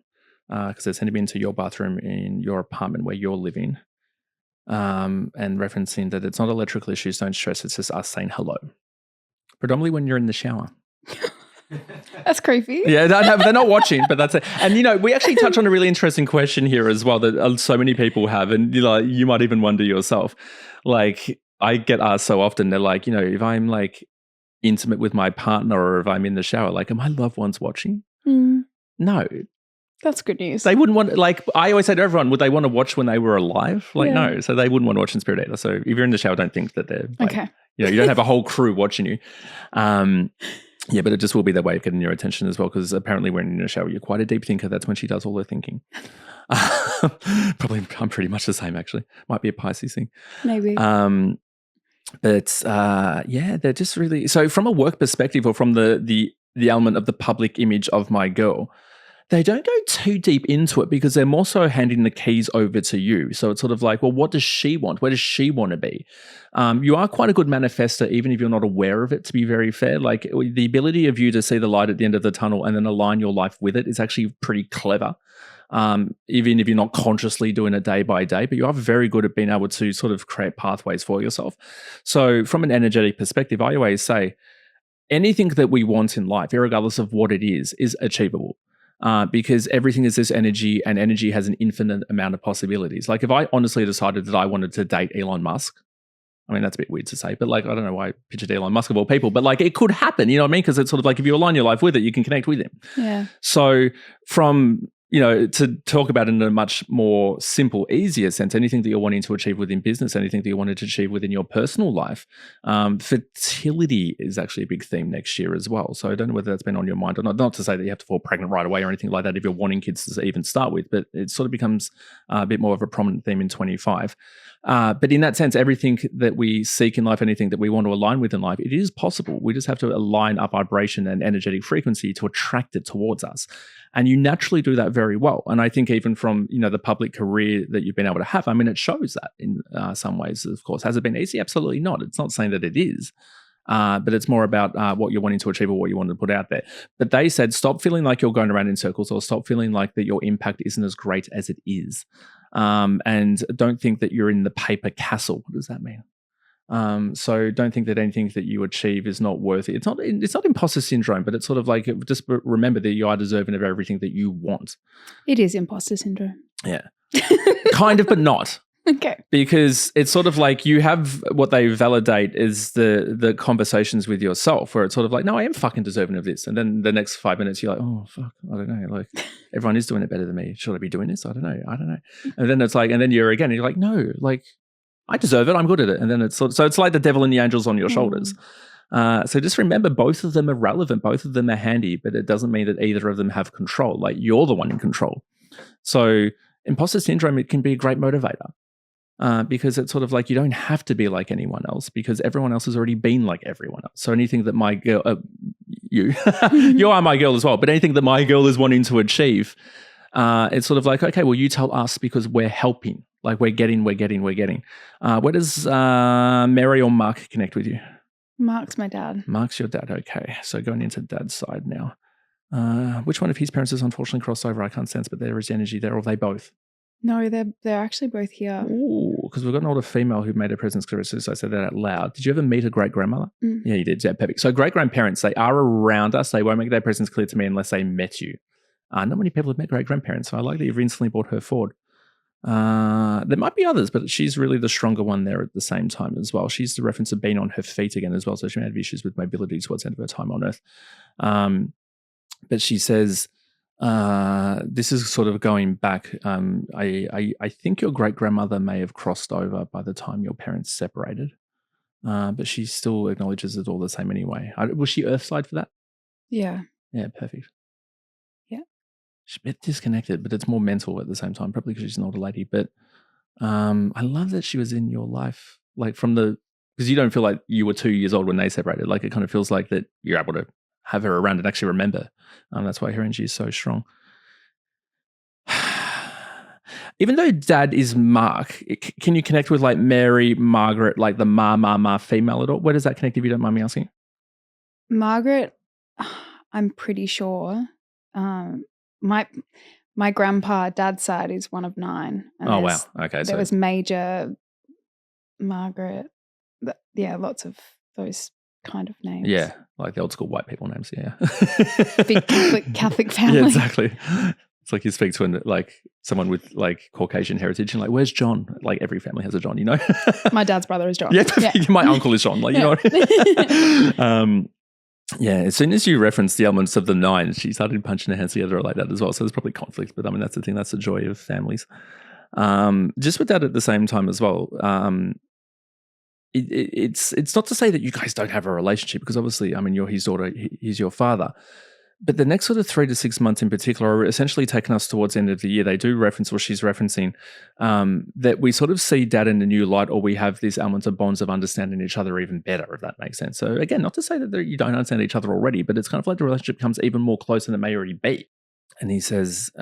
because they're sending me into your bathroom in your apartment where you're living and referencing that it's not electrical issues, don't stress, it's just us saying hello. Predominantly when you're in the shower. That's creepy. Yeah, they're not watching, but that's it. And, we actually touch on a really interesting question here as well that so many people have. And, you might even wonder yourself. Like, I get asked so often, they're like, if I'm like intimate with my partner or if I'm in the shower, like, are my loved ones watching? No. That's good news. They wouldn't want, like, I always say to everyone, would they want to watch when they were alive? Like, no. So they wouldn't want to watch in spirit either. So if you're in the shower, don't think that they're like, okay. You don't have a whole crew watching you. Yeah, but it just will be their way of getting your attention as well because apparently when you're in a shower, you're quite a deep thinker. That's when she does all her thinking. Probably I'm pretty much the same actually. Might be a Pisces thing. Maybe. But they're just really... So from a work perspective or from the element of the public image of my girl, they don't go too deep into it because they're more so handing the keys over to you. So it's sort of like, well, what does she want? Where does she want to be? You are quite a good manifester, even if you're not aware of it, to be very fair. Like the ability of you to see the light at the end of the tunnel and then align your life with it is actually pretty clever. Even if you're not consciously doing it day by day, but you are very good at being able to sort of create pathways for yourself. So from an energetic perspective, I always say anything that we want in life, regardless of what it is achievable. Because everything is this energy and energy has an infinite amount of possibilities. Like if I honestly decided that I wanted to date Elon Musk, I mean, that's a bit weird to say, but like, I don't know why I pictured Elon Musk of all people, but like it could happen, you know what I mean? Because it's sort of like if you align your life with it, you can connect with him. Yeah. So from, to talk about it in a much more simple, easier sense, anything that you're wanting to achieve within business, anything that you wanted to achieve within your personal life, fertility is actually a big theme next year as well. So I don't know whether that's been on your mind or not. Not to say that you have to fall pregnant right away or anything like that if you're wanting kids to even start with, but it sort of becomes a bit more of a prominent theme in 25. But in that sense, everything that we seek in life, anything that we want to align with in life, it is possible. We just have to align our vibration and energetic frequency to attract it towards us. And you naturally do that very well. And I think even from, the public career that you've been able to have, I mean, it shows that in some ways, of course. Has it been easy? Absolutely not. It's not saying that it is. But it's more about what you're wanting to achieve or what you want to put out there. But they said, stop feeling like you're going around in circles, or stop feeling like that your impact isn't as great as it is. And don't think that you're in the paper castle. What does that mean? So don't think that anything that you achieve is not worthy. It's not imposter syndrome, but it's sort of like, just remember that you are deserving of everything that you want. It is imposter syndrome. Yeah. Kind of, but not. Okay. Because it's sort of like you have what they validate is the conversations with yourself, where it's sort of like, no, I am fucking deserving of this. And then the next 5 minutes, you're like, oh, fuck, I don't know. Like, everyone is doing it better than me. Should I be doing this? I don't know. And then it's like, and then you're like, no, like, I deserve it. I'm good at it. And then it's so it's like the devil and the angels on your shoulders. So just remember, both of them are relevant. Both of them are handy, but it doesn't mean that either of them have control. Like, you're the one in control. So imposter syndrome, it can be a great motivator. Because it's sort of like you don't have to be like anyone else, because everyone else has already been like everyone else. So anything that my girl, you are my girl as well, but anything that my girl is wanting to achieve, it's sort of like, okay, well, you tell us because we're helping. Like we're getting. Where does Mary or Mark connect with you? Mark's my dad. Mark's your dad. Okay. So going into dad's side now. Which one of his parents has unfortunately crossed over? I can't sense, but there is energy there, or they both? No, they're actually both here. Ooh, because we've got an older female who made her presence clearer, so I said that out loud. Did you ever meet a great-grandmother? Yeah, you did. Yeah, perfect. So great-grandparents, they are around us. They won't make their presence clear to me unless they met you. Not many people have met great-grandparents, so I like that you've instantly brought her forward. There might be others, but she's really the stronger one there at the same time as well. She's the reference of being on her feet again as well, so she may have issues with mobility towards the end of her time on Earth. But she says... this is sort of going back. I think your great-grandmother may have crossed over by the time your parents separated, but she still acknowledges it all the same anyway. Was she Earthside for that? Yeah. Yeah, perfect. Yeah. She's a bit disconnected, but it's more mental at the same time, probably because she's an older lady. But I love that she was in your life, like because you don't feel like you were 2 years old when they separated. Like it kind of feels like that you're able to have her around and actually remember. That's why her energy is so strong. Even though dad is Mark, can you connect with like Mary, Margaret, like the ma female at all? Where does that connect, if you don't mind me asking? Margaret, I'm pretty sure. My grandpa, dad's side, is one of 9. And oh, wow. Okay. There was Major, Margaret. Yeah, lots of those kind of names. Yeah, like the old school white people names, yeah. Big Catholic family. Yeah, exactly. It's like you speak to someone with like Caucasian heritage and like, where's John? Like every family has a John, My dad's brother is John. Yeah, my uncle is John, like, you know. Yeah, as soon as you referenced the elements of the 9, she started punching her hands together like that as well. So there's probably conflict, but I mean, that's the thing. That's the joy of families. Just with that at the same time as well, it's not to say that you guys don't have a relationship, because obviously, I mean, you're his daughter, he's your father. But the next sort of 3 to 6 months in particular are essentially taking us towards the end of the year. They do reference, or she's referencing, that we sort of see dad in a new light, or we have these elements of bonds of understanding each other even better, if that makes sense. So again, not to say that you don't understand each other already, but it's kind of like the relationship becomes even more close than it may already be. And he says,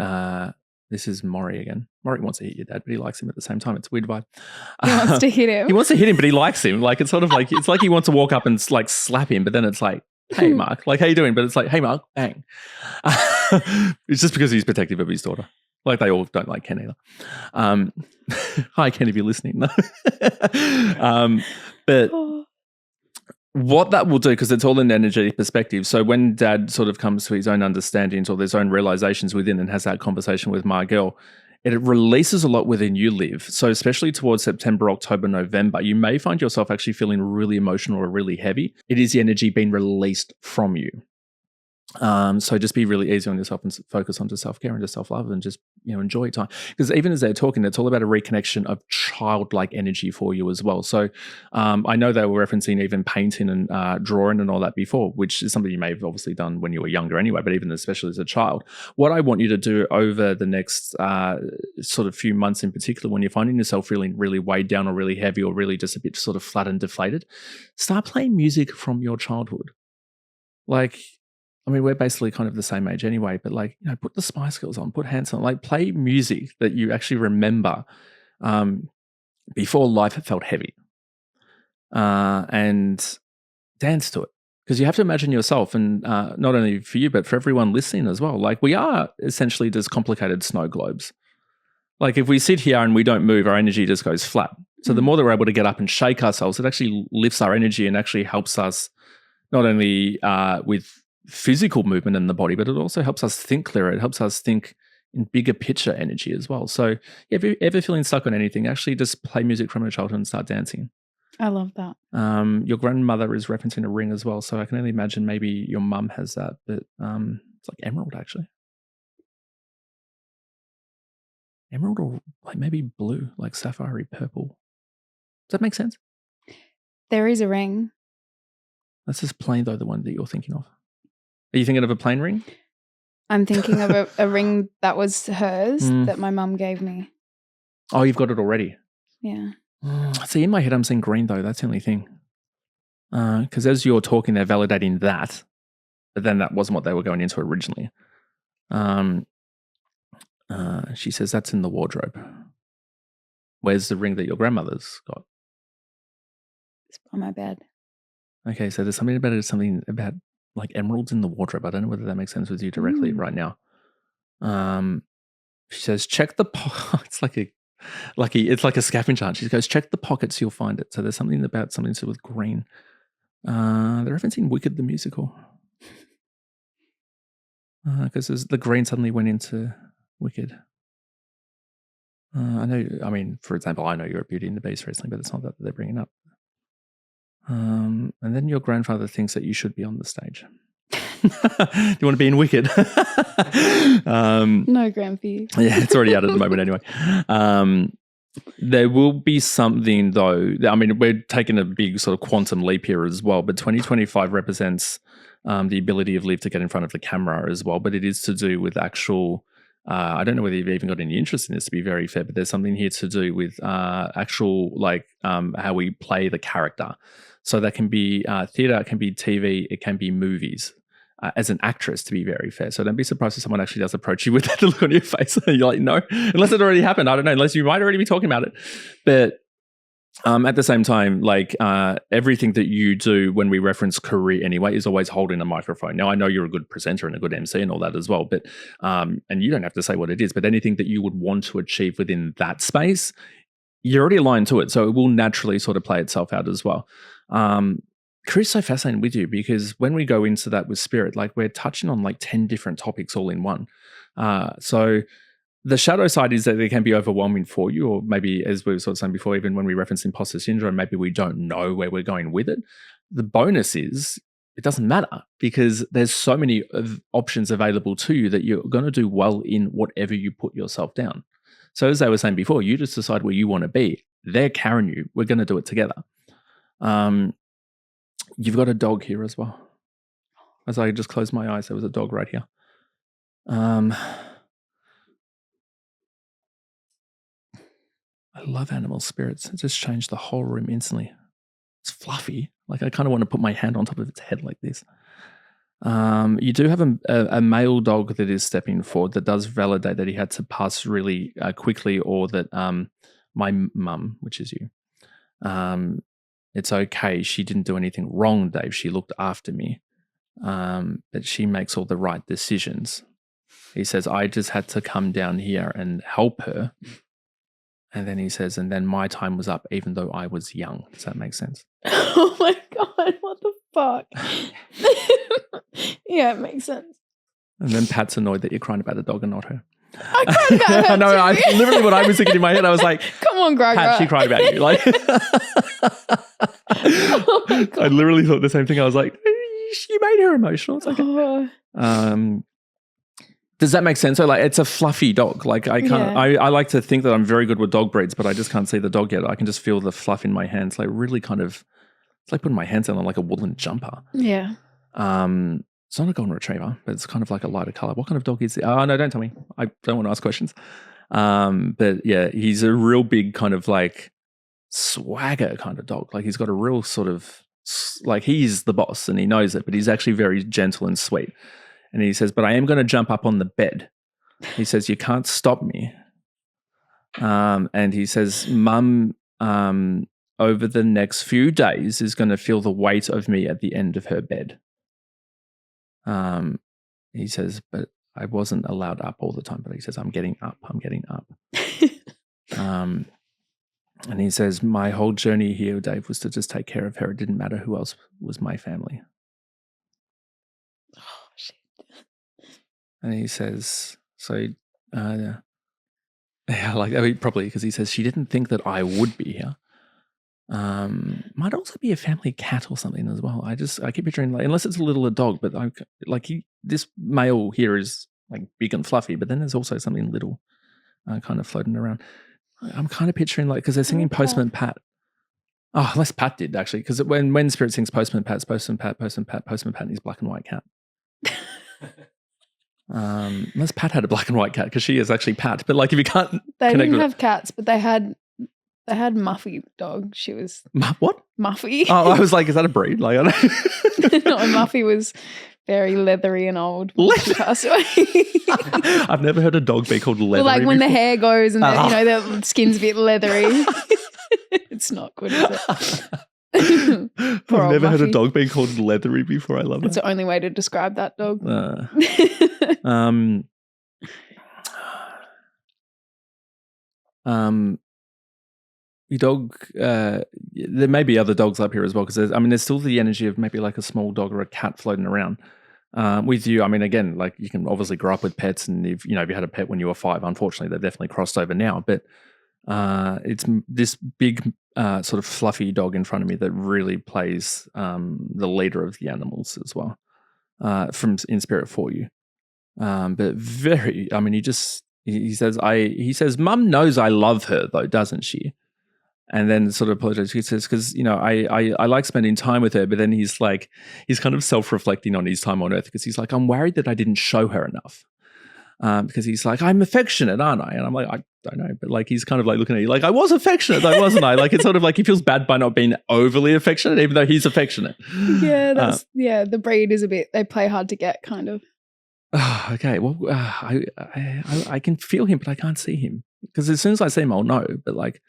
this is Maury again. Maury wants to hit your dad, but he likes him at the same time. It's a weird vibe. He wants to hit him. He wants to hit him, but he likes him. Like, it's sort of like, it's like he wants to walk up and like slap him, but then it's like, hey, Mark, like, how you doing? But it's like, hey, Mark, bang. It's just because he's protective of his daughter. Like, they all don't like Ken either. Hi, Ken, if you're listening. But what that will do, because it's all an energetic perspective. So when dad sort of comes to his own understandings or his own realizations within and has that conversation with my girl, it releases a lot within you, Liv. So especially towards September, October, November, you may find yourself actually feeling really emotional or really heavy. It is the energy being released from you. So just be really easy on yourself and focus on to self-care and to self-love and just, enjoy time. Because even as they're talking, it's all about a reconnection of childlike energy for you as well. So I know they were referencing even painting and drawing and all that before, which is something you may have obviously done when you were younger anyway, but even especially as a child. What I want you to do over the next sort of few months in particular, when you're finding yourself feeling really weighed down or really heavy or really just a bit sort of flat and deflated, start playing music from your childhood. We're basically kind of the same age anyway, but put the Spice Girls on, put Hanson on, play music that you actually remember before life felt heavy, and dance to it. Because you have to imagine yourself, and not only for you, but for everyone listening as well. We are essentially just complicated snow globes. If we sit here and we don't move, our energy just goes flat. So the more that we're able to get up and shake ourselves, it actually lifts our energy and actually helps us not only with physical movement in the body, but it also helps us think clearer. It helps us think in bigger picture energy as well. So if you're ever feeling stuck on anything, actually just play music from your childhood and start dancing. I love that. Your grandmother is referencing a ring as well. So I can only imagine maybe your mum has that, but it's like emerald actually. Emerald or maybe blue, like sapphire purple. Does that make sense? There is a ring. That's just plain though, the one that you're thinking of. Are you thinking of a plain ring? I'm thinking of a ring that was hers that my mum gave me. Oh, you've got it already? Yeah. See, in my head, I'm seeing green though. That's the only thing. Because as you're talking, they're validating that, but then that wasn't what they were going into originally. She says that's in the wardrobe. Where's the ring that your grandmother's got? It's on my bed. Okay, so there's something about emeralds in the wardrobe. I don't know whether that makes sense with you directly right now. She says, check the it's like a scavenger hunt. She goes, check the pockets, you'll find it. So there's something to do with green. They're referencing Wicked the musical. Because the green suddenly went into Wicked. For example, I know you're a Beauty and the Beast recently, but it's not that they're bringing up. And then your grandfather thinks that you should be on the stage. Do you want to be in Wicked? No, Grampy. Yeah, it's already out at the moment anyway. There will be something though. We're taking a big sort of quantum leap here as well, but 2025 represents the ability of Liv to get in front of the camera as well, but it is to do with actual I don't know whether you've even got any interest in this, to be very fair, but there's something here to do with actual how we play the character. So that can be theatre, it can be TV, it can be movies. As an actress, to be very fair. So don't be surprised if someone actually does approach you with that look on your face. You're like, no, unless it already happened. I don't know, unless you might already be talking about it. But at the same time, everything that you do when we reference career anyway is always holding a microphone. Now, I know you're a good presenter and a good MC and all that as well, but and you don't have to say what it is, but anything that you would want to achieve within that space, you're already aligned to it. So it will naturally sort of play itself out as well. Career is so fascinating with you because when we go into that with spirit, we're touching on 10 different topics all in one. So the shadow side is that they can be overwhelming for you, or maybe, as we were sort of saying before, even when we reference imposter syndrome, maybe we don't know where we're going with it. The bonus is it doesn't matter because there's so many options available to you that you're going to do well in whatever you put yourself down. So as I was saying before, you just decide where you want to be. They're carrying you. We're going to do it together. You've got a dog here as well. As I just closed my eyes, there was a dog right here. I love animal spirits. It just changed the whole room instantly. It's fluffy. I kind of want to put my hand on top of its head like this. You do have a male dog that is stepping forward that does validate that he had to pass really quickly, or that my mum, which is you, it's okay. She didn't do anything wrong, Dave. She looked after me. But she makes all the right decisions. He says, I just had to come down here and help her. And then he says, and then my time was up, even though I was young. Does that make sense? Oh my God, what the fuck? Yeah, it makes sense. And then Pat's annoyed that you're crying about the dog and not her. I cried about her. No, literally what I was thinking in my head, I was like, come on, Greg. Pat, she cried about you. Oh my God. I literally thought the same thing. I was like, you made her emotional. It's okay. Does that make sense? So like, it's a fluffy dog. Like I can't. Yeah. I like to think that I'm very good with dog breeds, but I just can't see the dog yet. I can just feel the fluff in my hands. Like really kind of. It's like putting my hands down on like a woolen jumper. Yeah. It's not a golden retriever, but it's kind of like a lighter color. What kind of dog is it? Oh no, don't tell me. I don't want to ask questions. But yeah, he's a real big kind of like swagger kind of dog. Like he's got a real sort of like he's the boss and he knows it, but he's actually very gentle and sweet. And he says, but I am going to jump up on the bed. He says, you can't stop me. And he says, Mum, over the next few days is going to feel the weight of me at the end of her bed. He says, but I wasn't allowed up all the time, but he says, I'm getting up. And he says, my whole journey here, Dave, was to just take care of her. It didn't matter who else was my family. Oh, shit. And he says, so, yeah, like, I mean, probably because he says, she didn't think that I would be here. Might also be a family cat or something as well. I keep picturing, like, unless it's a littler dog, but this male here is like big and fluffy, but then there's also something little kind of floating around. I'm kind of picturing like, because they're singing Postman Pat. Oh, unless Pat did actually, because when Spirit sings Postman Pat, Postman Pat, and his black and white cat. Unless Pat had a black and white cat, because she is actually Pat. But like, if you can't, they didn't have cats, but they had Muffy dog. She was what? Muffy. Oh, I was like, is that a breed? Like, I don't. No, Muffy was very leathery and old. She passed away. I've never heard a dog be called leathery. Well, like when before. the hair goes and their skin's a bit leathery. It's not good, is it? I've never heard a dog being called leathery before. I love it. That's the only way to describe that dog. Your dog, there may be other dogs up here as well, because there's still the energy of maybe like a small dog or a cat floating around. With you, I mean, again, like you can obviously grow up with pets, and if you had a pet when you were 5, unfortunately, they've definitely crossed over now. But it's this big sort of fluffy dog in front of me that really plays the leader of the animals as well, from in spirit for you. But very, I mean, he says, Mum knows I love her though, doesn't she? And then sort of apologizes. He says, because, I like spending time with her, but then he's kind of self-reflecting on his time on earth, because he's like, I'm worried that I didn't show her enough. Because he's like, I'm affectionate, aren't I? And I'm like, I don't know. But like, he's kind of like looking at you like, I was affectionate though, wasn't I? Like, it's sort of like he feels bad by not being overly affectionate, even though he's affectionate. Yeah, the breed is they play hard to get, kind of. Okay, well, I can feel him, but I can't see him. Because as soon as I see him, I'll know. But like,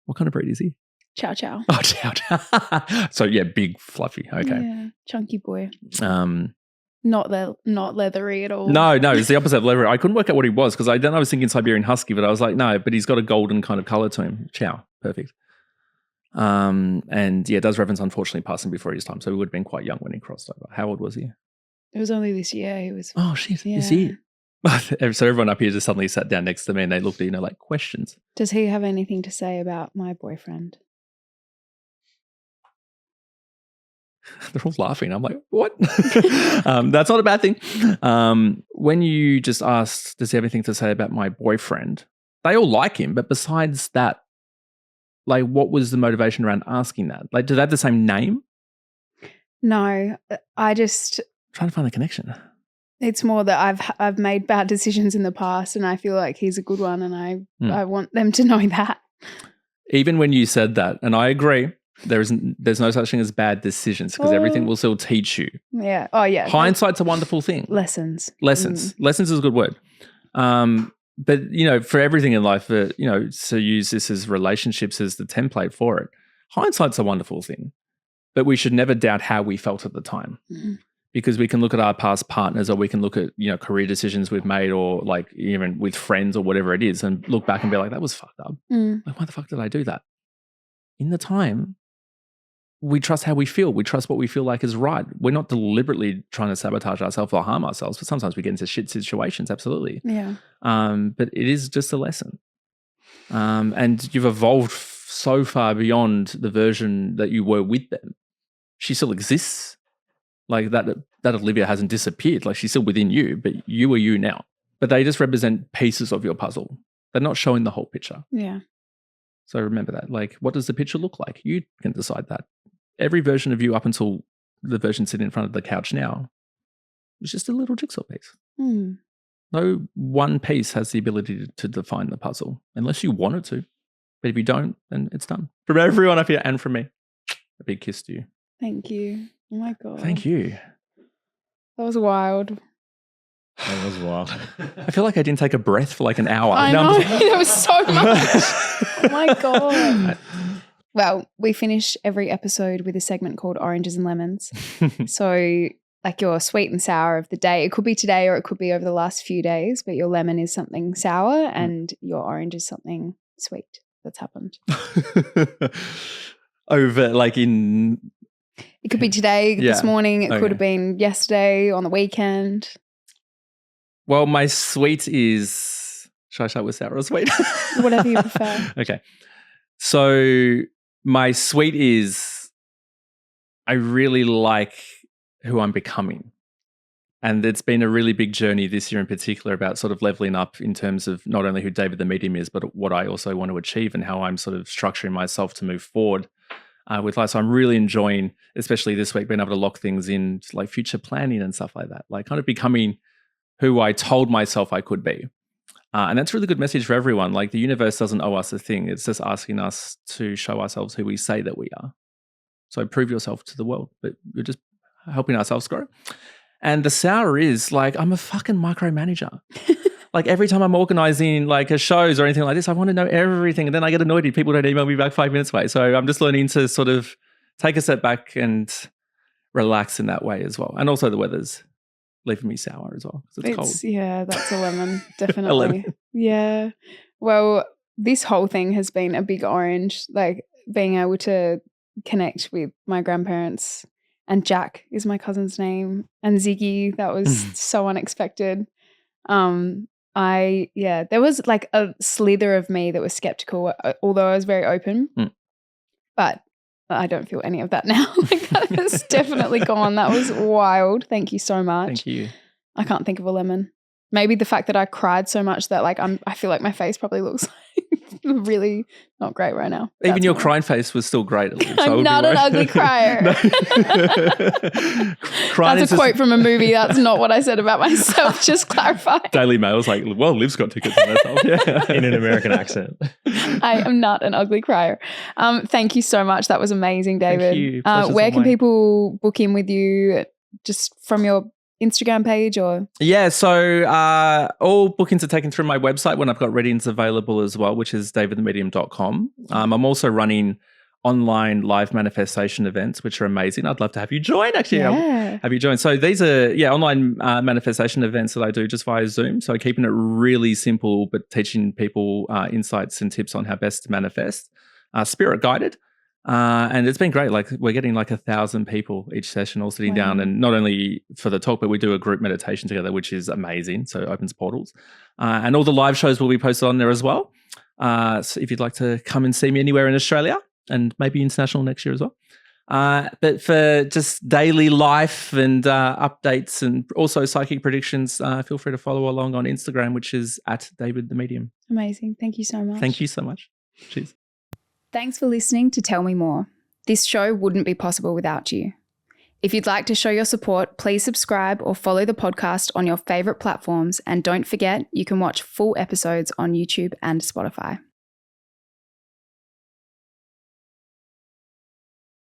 what kind of breed is he? Chow chow. Oh, chow chow. So yeah, big, fluffy. Okay. Yeah, chunky boy. Not leathery at all. No, it's the opposite of leathery. I couldn't work out what he was, because I was thinking Siberian Husky, but I was like, no, but he's got a golden kind of color to him. Chow, perfect. And yeah, it does reference unfortunately passing before his time, so he would have been quite young when he crossed over. How old was he? It was only this year. He was. Oh shit! Yeah. This year. So everyone up here just suddenly sat down next to me and they looked at like questions. Does he have anything to say about my boyfriend? They're all laughing. I'm like, what? That's not a bad thing. When you just asked, does he have anything to say about my boyfriend? They all like him, but besides that, like, what was the motivation around asking that? Like, do they have the same name? No, I just trying to find the connection. It's more that I've made bad decisions in the past, and I feel like he's a good one, and I want them to know that. Even when you said that, and I agree, there's no such thing as bad decisions, because everything will still teach you. Yeah. Oh yeah. Hindsight's a wonderful thing. Lessons. Lessons is a good word. But for everything in life, to use this as relationships as the template for it, hindsight's a wonderful thing, but we should never doubt how we felt at the time. Mm-hmm. Because we can look at our past partners, or we can look at, career decisions we've made, or like even with friends or whatever it is, and look back and be like, that was fucked up. Like, why the fuck did I do that? In the time, we trust how we feel. We trust what we feel like is right. We're not deliberately trying to sabotage ourselves or harm ourselves, but sometimes we get into shit situations, absolutely. Yeah. But it is just a lesson. And you've evolved so far beyond the version that you were with them. She still exists. Like that Olivia hasn't disappeared. Like she's still within you, but you are you now. But they just represent pieces of your puzzle. They're not showing the whole picture. Yeah. So remember that. Like, what does the picture look like? You can decide that. Every version of you up until the version sitting in front of the couch now is just a little jigsaw piece. Mm. No one piece has the ability to define the puzzle unless you want it to. But if you don't, then it's done. From everyone up here and from me, a big kiss to you. Thank you. Oh my God. Thank you. That was wild. That was wild. I feel like I didn't take a breath for like an hour. I know. There was so much. Oh my God. Well, we finish every episode with a segment called Oranges and Lemons. So like your sweet and sour of the day. It could be today or it could be over the last few days, but your lemon is something sour and your orange is something sweet that's happened. Over like in... It could be today, this morning. It Okay. could have been yesterday, on the weekend. Well, my sweet is... Should I start with sour or sweet? Whatever you prefer. Okay. So my sweet is I really like who I'm becoming. And it's been a really big journey this year in particular about sort of leveling up in terms of not only who David the Medium is, but what I also want to achieve and how I'm sort of structuring myself to move forward with life. So I'm really enjoying, especially this week, being able to lock things in, like future planning and stuff like that, like kind of becoming who I told myself I could be. And that's a really good message for everyone. Like the universe doesn't owe us a thing. It's just asking us to show ourselves who we say that we are. So prove yourself to the world, but we're just helping ourselves grow. And the sour is like, I'm a fucking micromanager. Like every time I'm organizing like a shows or anything like this, I want to know everything. And then I get annoyed if people don't email me back 5 minutes away. So I'm just learning to sort of take a step back and relax in that way as well. And also the weather's leaving me sour as well because it's cold. Yeah, that's a lemon, definitely. A lemon. Yeah. Well, this whole thing has been a big orange, like being able to connect with my grandparents. And Jack is my cousin's name. And Ziggy, that was so unexpected. There was like a slither of me that was skeptical, although I was very open. But I don't feel any of that now. Like that is definitely gone. That was wild. Thank you so much. Thank you. I can't think of a lemon. Maybe the fact that I cried so much that like I feel like my face probably looks like really not great right now. Even your crying face was still great. At least. I'm not an ugly crier. That's a quote from a movie. That's not what I said about myself. Just clarify. Daily Mail's like, well, Liv's got tickets on herself. Yeah. In an American accent. I am not an ugly crier. Thank you so much. That was amazing, David. Thank you. Pleasure's Where all can mine. people book in with you? Just from your Instagram page or? Yeah, so all bookings are taken through my website when I've got readings available as well, which is davidthemedium.com. I'm also running online live manifestation events, which are amazing. I'd love to have you join, actually. Yeah. Have you join? So these are, online manifestation events that I do just via Zoom. So keeping it really simple, but teaching people insights and tips on how best to manifest. Spirit guided. And it's been great. Like we're getting like 1,000 people each session all sitting down, and not only for the talk, but we do a group meditation together, which is amazing. So it opens portals. And all the live shows will be posted on there as well. So if you'd like to come and see me anywhere in Australia and maybe international next year as well. But for just daily life and updates and also psychic predictions, feel free to follow along on Instagram, which is @DavidTheMedium. Amazing. Thank you so much. Thank you so much. Cheers. Thanks for listening to Tell Me More. This show wouldn't be possible without you. If you'd like to show your support, please subscribe or follow the podcast on your favourite platforms. And don't forget, you can watch full episodes on YouTube and Spotify.